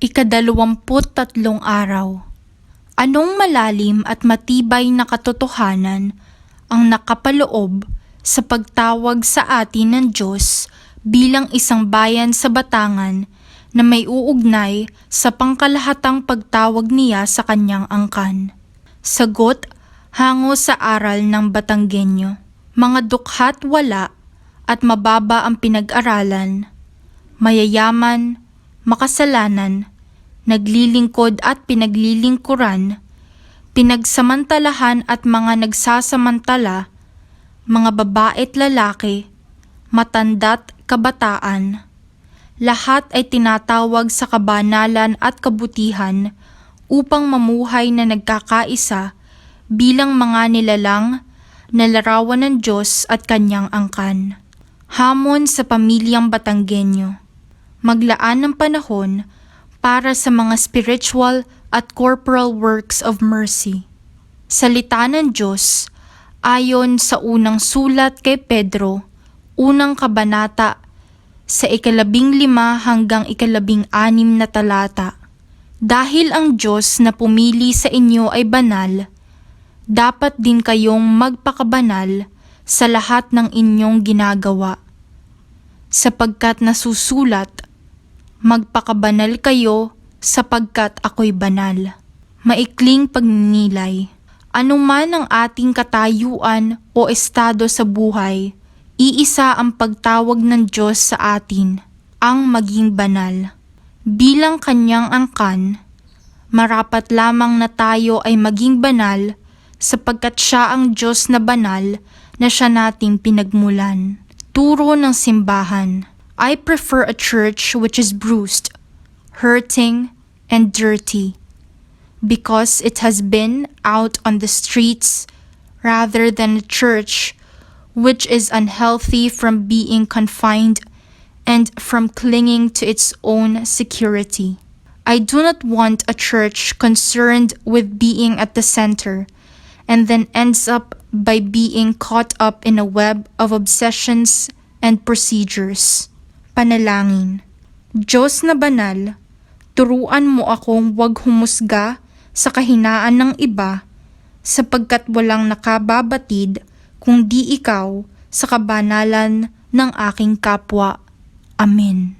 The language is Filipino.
Ika-23 araw. Anong malalim at matibay na katotohanan ang nakapaloob sa pagtawag sa atin ng Diyos bilang isang bayan sa Batangan na may uugnay sa pangkalahatang pagtawag niya sa kanyang angkan? Sagot hango sa aral ng Batanggenyo. Mga dukha't wala at mababa ang pinag-aralan, mayayaman, makasalanan, naglilingkod at pinaglilingkuran, pinagsamantalahan at mga nagsasamantala, mga babae't lalaki, matanda't kabataan, lahat ay tinatawag sa kabanalan at kabutihan upang mamuhay na nagkakaisa bilang mga nilalang na larawan ng Diyos at kanyang angkan. Hamon sa pamilyang Batanggenyo. Maglaan ng panahon para sa mga spiritual at corporal works of mercy. Salita ng Diyos ayon sa unang sulat kay Pedro, unang kabanata, sa 15 hanggang 16 na talata. Dahil ang Diyos na pumili sa inyo ay banal, dapat din kayong magpakabanal sa lahat ng inyong ginagawa. Sapagkat nasusulat, magpakabanal kayo sapagkat ako'y banal. Maikling pagninilay. Anuman ang ating katayuan o estado sa buhay, iisa ang pagtawag ng Diyos sa atin, ang maging banal. Bilang kanyang angkan, marapat lamang na tayo ay maging banal sapagkat siya ang Diyos na banal na siya nating pinagmulan. Turo ng simbahan. I prefer a church which is bruised, hurting, and dirty, because it has been out on the streets rather than a church which is unhealthy from being confined and from clinging to its own security. I do not want a church concerned with being at the center and then ends up by being caught up in a web of obsessions and procedures. Panalangin. Diyos na banal, turuan mo akong huwag humusga sa kahinaan ng iba sapagkat walang nakababatid kung di ikaw sa kabanalan ng aking kapwa. Amen.